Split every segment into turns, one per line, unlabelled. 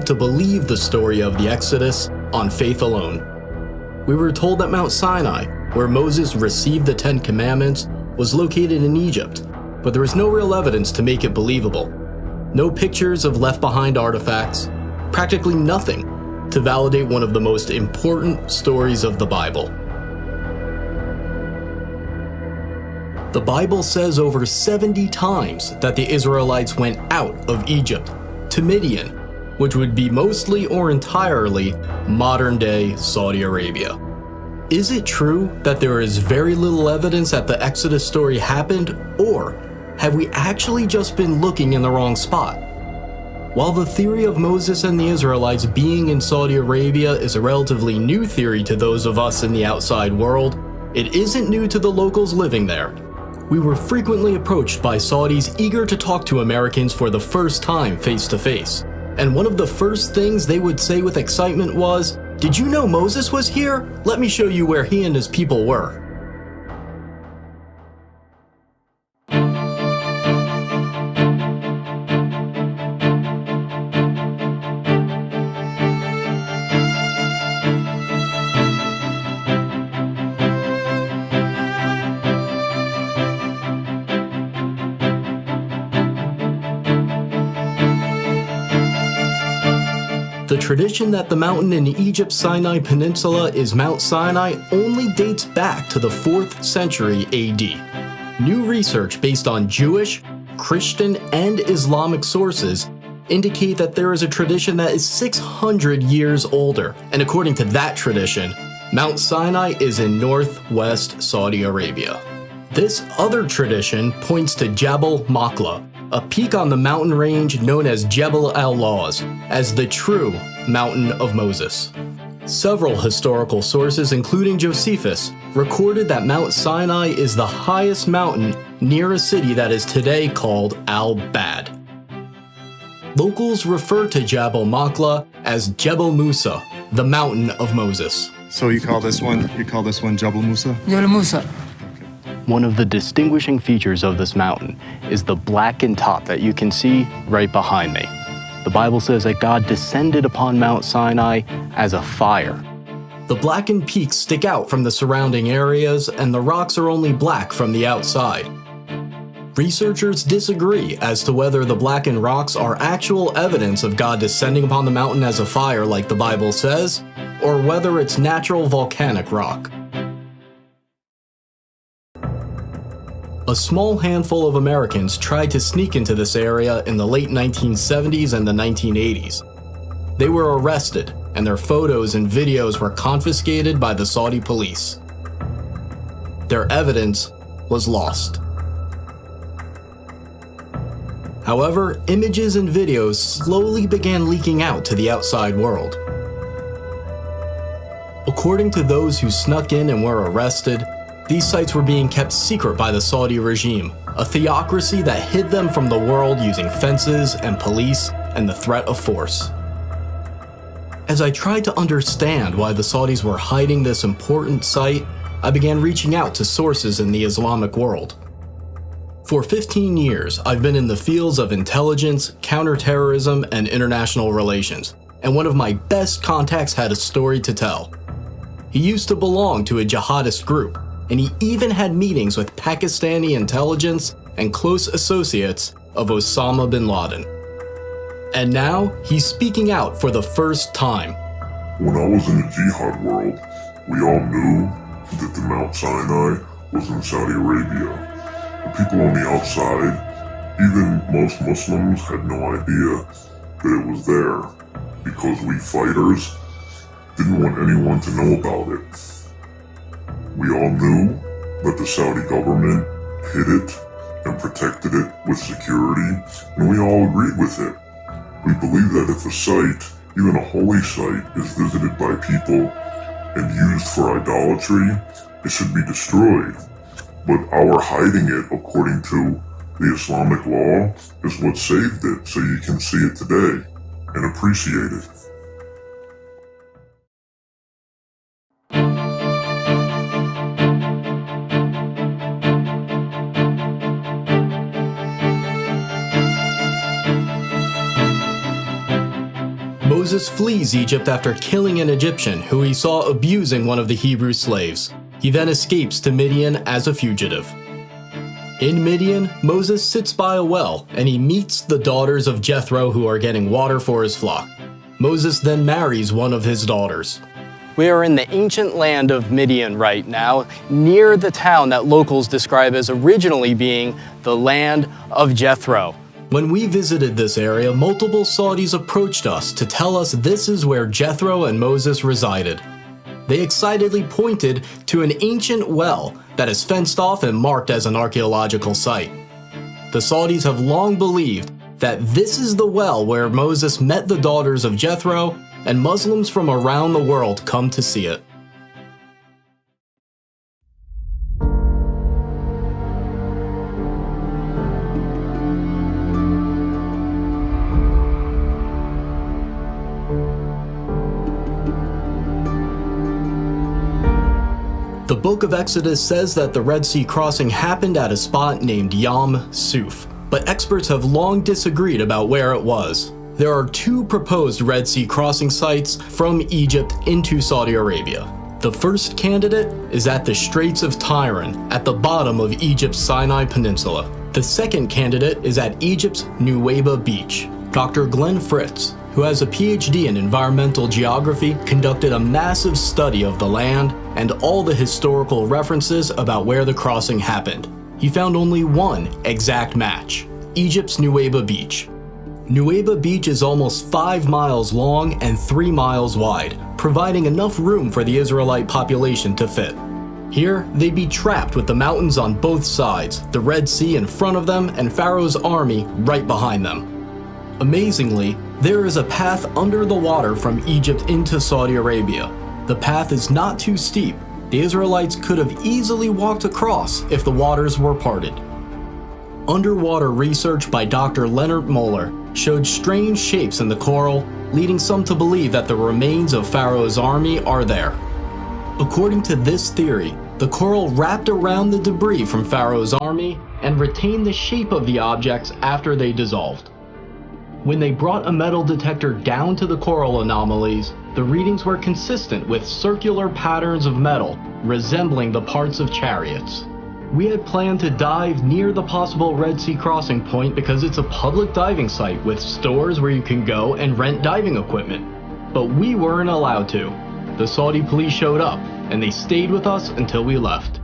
to believe the story of the Exodus on faith alone. We were told that Mount Sinai, where Moses received the 10 Commandments, was located in Egypt, but there is no real evidence to make it believable. No pictures of left-behind artifacts, practically nothing to validate one of the most important stories of the Bible. The Bible says over 70 times that the Israelites went out of Egypt to Midian, which would be mostly or entirely modern-day Saudi Arabia. Is it true that there is very little evidence that the Exodus story happened, or have we actually just been looking in the wrong spot? While the theory of Moses and the Israelites being in Saudi Arabia is a relatively new theory to those of us in the outside world, it isn't new to the locals living there. We were frequently approached by Saudis eager to talk to Americans for the first time face to face. And one of the first things they would say with excitement was, "Did you know Moses was here? Let me show you where he and his people were." The tradition that the mountain in Egypt's Sinai Peninsula is Mount Sinai only dates back to the 4th century AD. New research based on Jewish, Christian, and Islamic sources indicate that there is a tradition that is 600 years older, and according to that tradition, Mount Sinai is in northwest Saudi Arabia. This other tradition points to Jabal Makla, a peak on the mountain range known as Jebel al-Lawz, as the true Mountain of Moses. Several historical sources, including Josephus, recorded that Mount Sinai is the highest mountain near a city that is today called Al-Bad. Locals refer to Jabal Makla as Jebel Musa, the Mountain of Moses.
So you call this one Jebel Musa?
Jebel Musa.
One of the distinguishing features of this mountain is the blackened top that you can see right behind me. The Bible says that God descended upon Mount Sinai as a fire. The blackened peaks stick out from the surrounding areas, and the rocks are only black from the outside. Researchers disagree as to whether the blackened rocks are actual evidence of God descending upon the mountain as a fire like the Bible says, or whether it's natural volcanic rock. A small handful of Americans tried to sneak into this area in the late 1970s and the 1980s. They were arrested, and their photos and videos were confiscated by the Saudi police. Their evidence was lost. However, images and videos slowly began leaking out to the outside world. According to those who snuck in and were arrested, these sites were being kept secret by the Saudi regime, a theocracy that hid them from the world using fences and police and the threat of force. As I tried to understand why the Saudis were hiding this important site, I began reaching out to sources in the Islamic world. For 15 years, I've been in the fields of intelligence, counterterrorism, and international relations, and one of my best contacts had a story to tell. He used to belong to a jihadist group, and he even had meetings with Pakistani intelligence and close associates of Osama bin Laden. And now, he's speaking out for the first time.
When I was in the jihad world, we all knew that the Mount Sinai was in Saudi Arabia. The people on the outside, even most Muslims, had no idea that it was there, because we fighters didn't want anyone to know about it. We all knew that the Saudi government hid it and protected it with security, and we all agreed with it. We believe that if a site, even a holy site, is visited by people and used for idolatry, it should be destroyed. But our hiding it, according to the Islamic law, is what saved it, so you can see it today and appreciate it.
Moses flees Egypt after killing an Egyptian who he saw abusing one of the Hebrew slaves. He then escapes to Midian as a fugitive. In Midian, Moses sits by a well and he meets the daughters of Jethro who are getting water for his flock. Moses then marries one of his daughters. We are in the ancient land of Midian right now, near the town that locals describe as originally being the land of Jethro. When we visited this area, multiple Saudis approached us to tell us this is where Jethro and Moses resided. They excitedly pointed to an ancient well that is fenced off and marked as an archaeological site. The Saudis have long believed that this is the well where Moses met the daughters of Jethro, and Muslims from around the world come to see it. The book of Exodus says that the Red Sea crossing happened at a spot named Yam Suf, but experts have long disagreed about where it was. There are two proposed Red Sea crossing sites from Egypt into Saudi Arabia. The first candidate is at the Straits of Tiran, at the bottom of Egypt's Sinai Peninsula. The second candidate is at Egypt's Nuweiba Beach. Dr. Glenn Fritz, who has a PhD in environmental geography, conducted a massive study of the land and all the historical references about where the crossing happened. He found only one exact match: Egypt's Nuweiba Beach. Nuweiba Beach is almost 5 miles long and 3 miles wide, providing enough room for the Israelite population to fit. Here, they'd be trapped with the mountains on both sides, the Red Sea in front of them, and Pharaoh's army right behind them. Amazingly, there is a path under the water from Egypt into Saudi Arabia. The path is not too steep. The Israelites could have easily walked across if the waters were parted. Underwater research by Dr. Leonard Moeller showed strange shapes in the coral, leading some to believe that the remains of Pharaoh's army are there. According to this theory, the coral wrapped around the debris from Pharaoh's army and retained the shape of the objects after they dissolved. When they brought a metal detector down to the coral anomalies, the readings were consistent with circular patterns of metal resembling the parts of chariots. We had planned to dive near the possible Red Sea crossing point because it's a public diving site with stores where you can go and rent diving equipment. But we weren't allowed to. The Saudi police showed up, and they stayed with us until we left.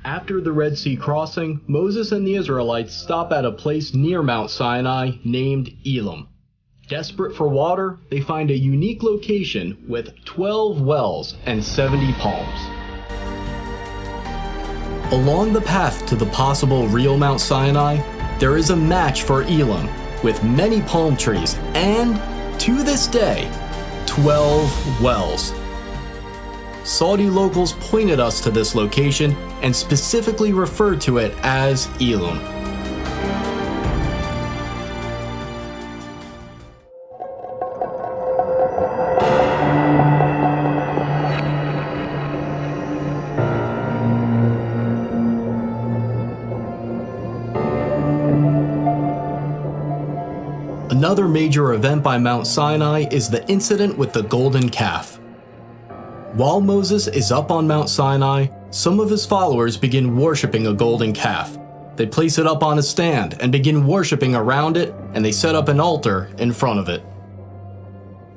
After the Red Sea crossing, Moses and the Israelites stop at a place near Mount Sinai named Elim. Desperate for water, they find a unique location with 12 wells and 70 palms. Along the path to the possible real Mount Sinai, there is a match for Elim with many palm trees and, to this day, 12 wells. Saudi locals pointed us to this location and specifically referred to it as Elim. Another major event by Mount Sinai is the incident with the golden calf. While Moses is up on Mount Sinai, some of his followers begin worshiping a golden calf. They place it up on a stand and begin worshiping around it, and they set up an altar in front of it.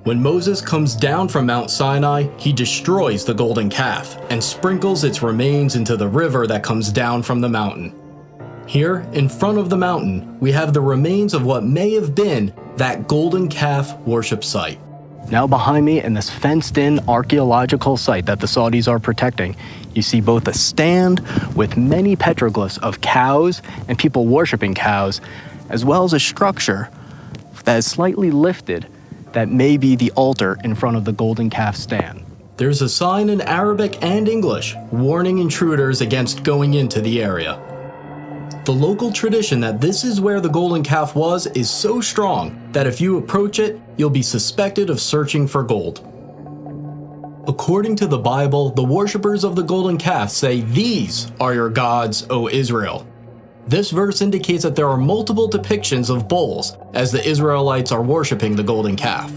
When Moses comes down from Mount Sinai, he destroys the golden calf and sprinkles its remains into the river that comes down from the mountain. Here, in front of the mountain, we have the remains of what may have been that golden calf worship site. Now behind me in this fenced-in archaeological site that the Saudis are protecting, you see both a stand with many petroglyphs of cows and people worshiping cows, as well as a structure that is slightly lifted that may be the altar in front of the golden calf stand. There's a sign in Arabic and English warning intruders against going into the area. The local tradition that this is where the golden calf was is so strong that if you approach it, you'll be suspected of searching for gold. According to the Bible, the worshippers of the golden calf say, "These are your gods, O Israel." This verse indicates that there are multiple depictions of bulls as the Israelites are worshiping the golden calf.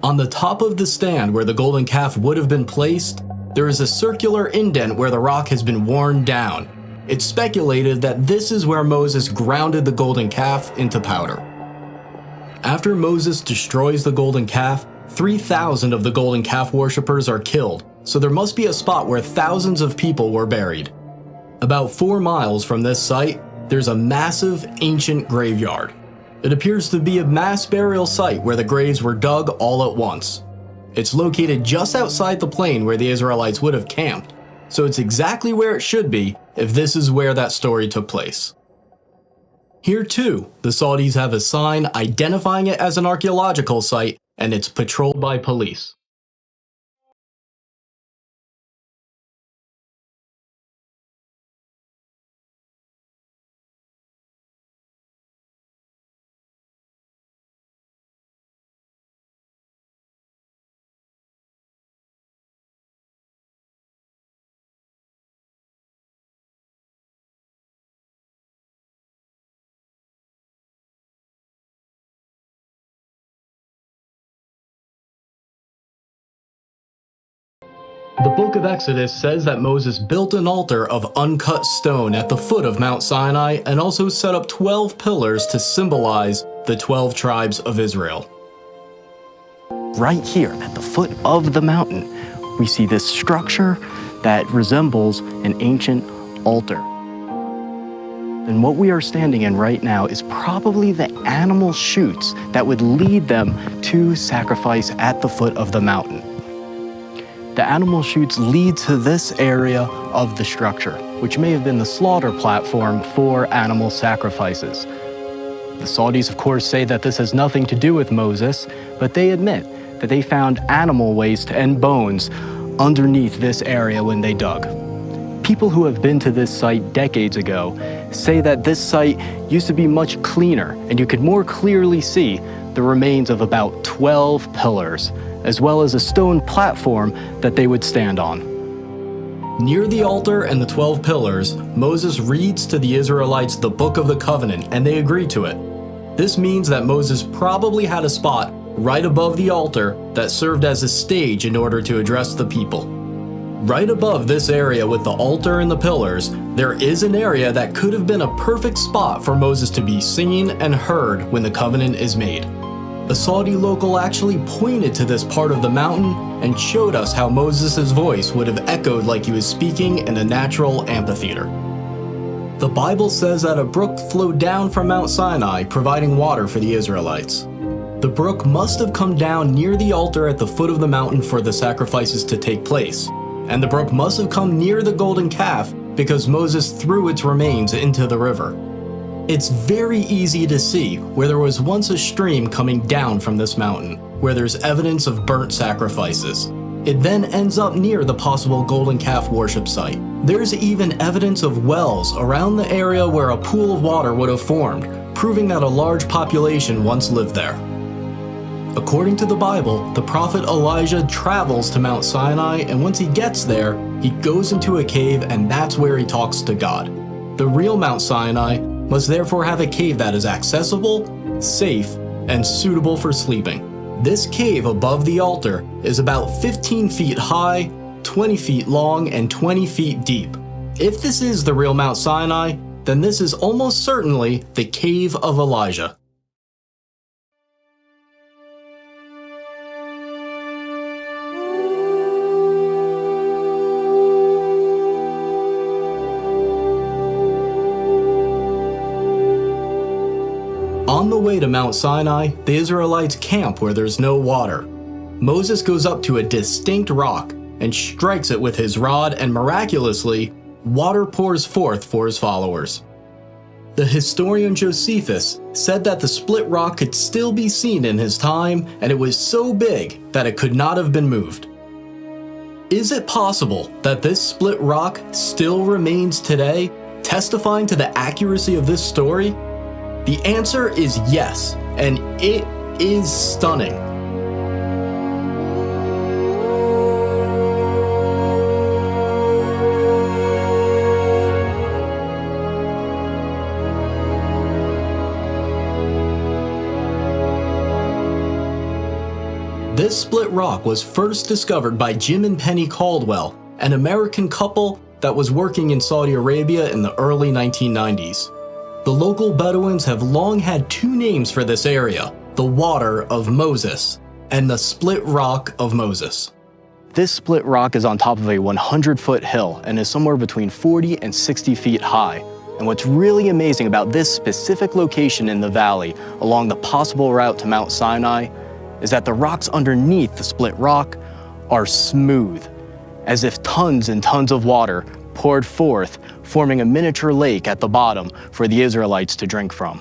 On the top of the stand where the golden calf would have been placed, there is a circular indent where the rock has been worn down. It's speculated that this is where Moses grounded the golden calf into powder. After Moses destroys the golden calf, 3,000 of the golden calf worshippers are killed, so there must be a spot where thousands of people were buried. About 4 miles from this site, there's a massive ancient graveyard. It appears to be a mass burial site where the graves were dug all at once. It's located just outside the plain where the Israelites would have camped, so it's exactly where it should be if this is where that story took place. Here too, the Saudis have a sign identifying it as an archaeological site, and it's patrolled by police. The book of Exodus says that Moses built an altar of uncut stone at the foot of Mount Sinai and also set up 12 pillars to symbolize the 12 tribes of Israel. Right here at the foot of the mountain, we see this structure that resembles an ancient altar. And what we are standing in right now is probably the animal chutes that would lead them to sacrifice at the foot of the mountain. The animal chutes lead to this area of the structure, which may have been the slaughter platform for animal sacrifices. The Saudis, of course, say that this has nothing to do with Moses, but they admit that they found animal waste and bones underneath this area when they dug. People who have been to this site decades ago say that this site used to be much cleaner, and you could more clearly see the remains of about 12 pillars, as well as a stone platform that they would stand on. Near the altar and the 12 pillars, Moses reads to the Israelites the Book of the Covenant, and they agree to it. This means that Moses probably had a spot right above the altar that served as a stage in order to address the people. Right above this area with the altar and the pillars, there is an area that could have been a perfect spot for Moses to be seen and heard when the covenant is made. A Saudi local actually pointed to this part of the mountain and showed us how Moses' voice would have echoed like he was speaking in a natural amphitheater. The Bible says that a brook flowed down from Mount Sinai, providing water for the Israelites. The brook must have come down near the altar at the foot of the mountain for the sacrifices to take place, and the brook must have come near the golden calf because Moses threw its remains into the river. It's very easy to see where there was once a stream coming down from this mountain, where there's evidence of burnt sacrifices. It then ends up near the possible golden calf worship site. There's even evidence of wells around the area where a pool of water would have formed, proving that a large population once lived there. According to the Bible, the prophet Elijah travels to Mount Sinai, and once he gets there, he goes into a cave, and that's where he talks to God. The real Mount Sinai must therefore have a cave that is accessible, safe, and suitable for sleeping. This cave above the altar is about 15 feet high, 20 feet long, and 20 feet deep. If this is the real Mount Sinai, then this is almost certainly the Cave of Elijah. On the way to Mount Sinai, the Israelites camp where there's no water. Moses goes up to a distinct rock and strikes it with his rod, and miraculously, water pours forth for his followers. The historian Josephus said that the split rock could still be seen in his time, and it was so big that it could not have been moved. Is it possible that this split rock still remains today, testifying to the accuracy of this story? The answer is yes, and it is stunning. This split rock was first discovered by Jim and Penny Caldwell, an American couple that was working in Saudi Arabia in the early 1990s. The local Bedouins have long had two names for this area, the Water of Moses and the Split Rock of Moses. This split rock is on top of a 100-foot hill and is somewhere between 40 and 60 feet high. And what's really amazing about this specific location in the valley along the possible route to Mount Sinai is that the rocks underneath the split rock are smooth, as if tons and tons of water poured forth, forming a miniature lake at the bottom for the Israelites to drink from.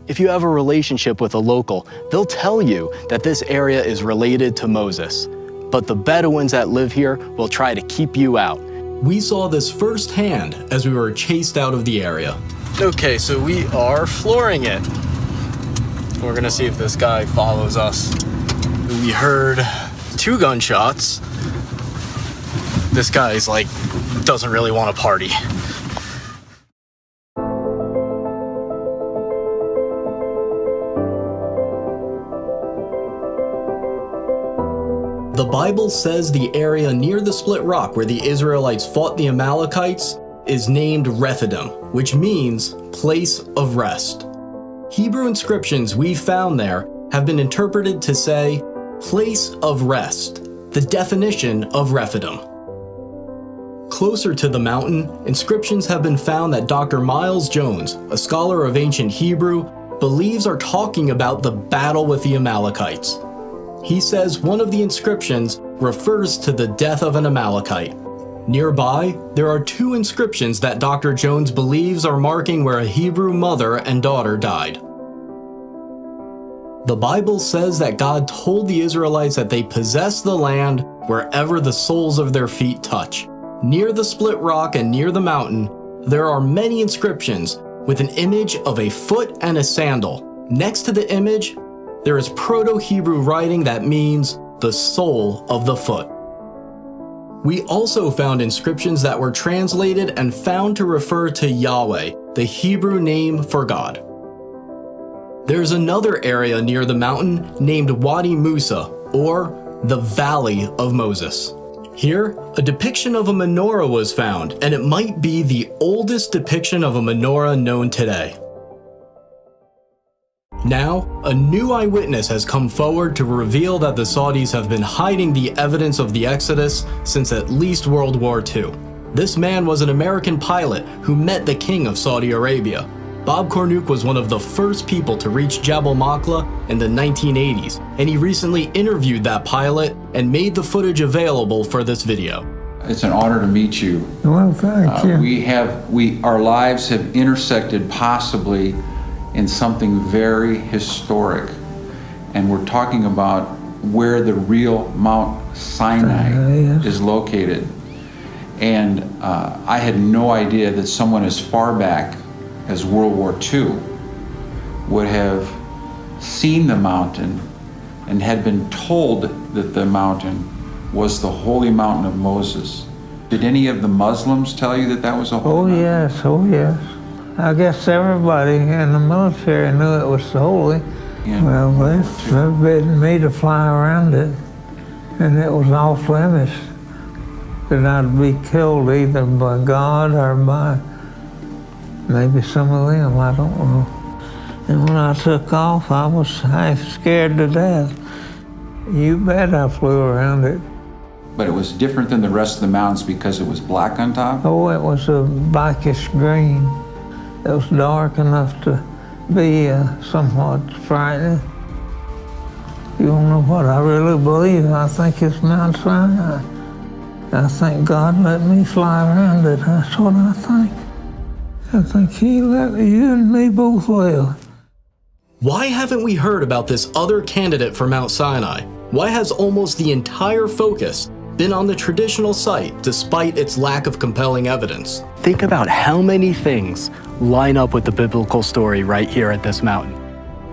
If you have a relationship with a local, they'll tell you that this area is related to Moses, but the Bedouins that live here will try to keep you out. We saw this firsthand as we were chased out of the area. Okay, so we are flooring it. We're gonna see if this guy follows us. We heard 2 gunshots. This guy's like, doesn't really want to party. The Bible says the area near the split rock where the Israelites fought the Amalekites is named Rephidim, which means place of rest. Hebrew inscriptions we found there have been interpreted to say place of rest, the definition of Rephidim. Closer to the mountain, inscriptions have been found that Dr. Miles Jones, a scholar of ancient Hebrew, believes are talking about the battle with the Amalekites. He says one of the inscriptions refers to the death of an Amalekite. Nearby, there are 2 inscriptions that Dr. Jones believes are marking where a Hebrew mother and daughter died. The Bible says that God told the Israelites that they possess the land wherever the soles of their feet touch. Near the split rock and near the mountain, there are many inscriptions with an image of a foot and a sandal. Next to the image, there is Proto-Hebrew writing that means the sole of the foot. We also found inscriptions that were translated and found to refer to Yahweh, the Hebrew name for God. There's another area near the mountain named Wadi Musa, or the Valley of Moses. Here, a depiction of a menorah was found, and it might be the oldest depiction of a menorah known today. Now, a new eyewitness has come forward to reveal that the Saudis have been hiding the evidence of the Exodus since at least World War II. This man was an American pilot who met the King of Saudi Arabia. Bob Cornuke was one of the first people to reach Jabal Maqla in the 1980s, and he recently interviewed that pilot and made the footage available for this video.
It's an honor to meet you.
Well, thank you.
Our lives have intersected possibly in something very historic, and we're talking about where the real Mount Sinai is located. And I had no idea that someone as far back as World War II would have seen the mountain and had been told that the mountain was the holy mountain of Moses. Did any of the Muslims tell you that that was a holy mountain?
Oh yes. I guess everybody in the military knew it was holy.
Yeah.
Well, they forbidden me to fly around it, and it was off limits that I'd be killed either by God or by maybe some of them, I don't know. And when I took off, I was half scared to death. You bet I flew around it.
But it was different than the rest of the mountains because it was black on top?
Oh, it was a blackish green. It was dark enough to be somewhat frightening. You don't know what I really believe. I think it's Mount Sinai. I think God let me fly around it. That's what I think. I think He let you and me both live.
Why haven't we heard about this other candidate for Mount Sinai? Why has almost the entire focus been on the traditional site despite its lack of compelling evidence. Think about how many things line up with the biblical story right here at this mountain.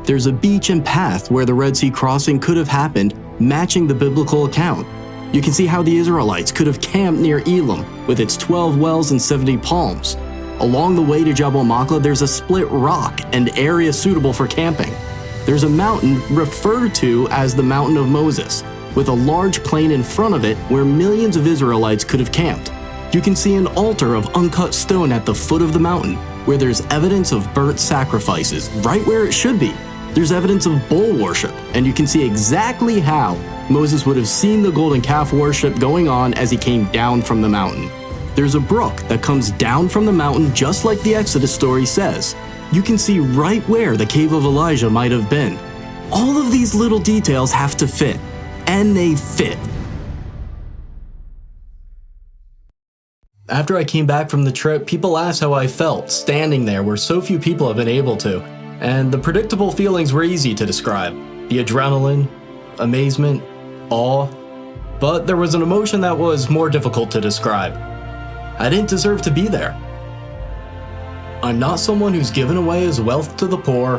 There's a beach and path where the Red Sea crossing could have happened, matching the biblical account. You can see how the Israelites could have camped near Elim with its 12 wells and 70 palms. Along the way to Jabal Machla, there's a split rock and area suitable for camping. There's a mountain referred to as the Mountain of Moses, with a large plain in front of it where millions of Israelites could have camped. You can see an altar of uncut stone at the foot of the mountain, where there's evidence of burnt sacrifices, right where it should be. There's evidence of bull worship, and you can see exactly how Moses would have seen the golden calf worship going on as he came down from the mountain. There's a brook that comes down from the mountain just like the Exodus story says. You can see right where the cave of Elijah might have been. All of these little details have to fit, and they fit. After I came back from the trip, people asked how I felt standing there where so few people have been able to. And the predictable feelings were easy to describe. The adrenaline, amazement, awe. But there was an emotion that was more difficult to describe. I didn't deserve to be there. I'm not someone who's given away his wealth to the poor.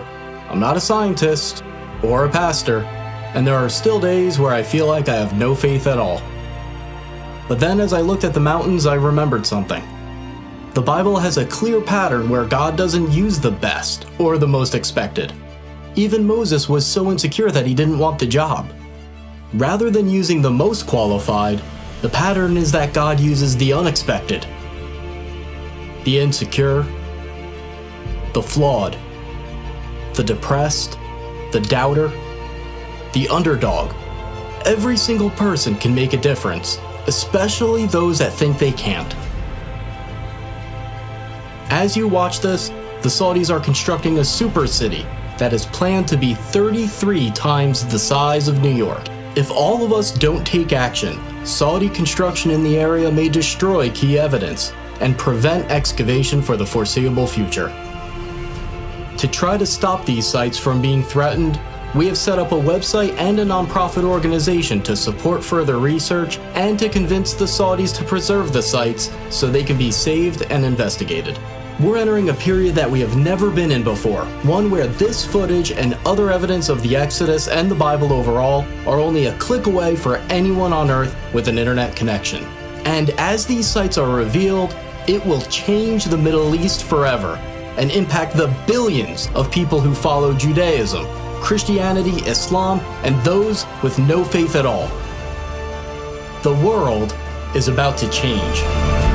I'm not a scientist or a pastor. And there are still days where I feel like I have no faith at all. But then as I looked at the mountains, I remembered something. The Bible has a clear pattern where God doesn't use the best or the most expected. Even Moses was so insecure that he didn't want the job. Rather than using the most qualified, the pattern is that God uses the unexpected, the insecure, the flawed, the depressed, the doubter, the underdog. Every single person can make a difference, especially those that think they can't. As you watch this, the Saudis are constructing a super city that is planned to be 33 times the size of New York. If all of us don't take action, Saudi construction in the area may destroy key evidence and prevent excavation for the foreseeable future. To try to stop these sites from being threatened, we have set up a website and a nonprofit organization to support further research and to convince the Saudis to preserve the sites so they can be saved and investigated. We're entering a period that we have never been in before, one where this footage and other evidence of the Exodus and the Bible overall are only a click away for anyone on Earth with an internet connection. And as these sites are revealed, it will change the Middle East forever and impact the billions of people who follow Judaism, Christianity, Islam, and those with no faith at all. The world is about to change.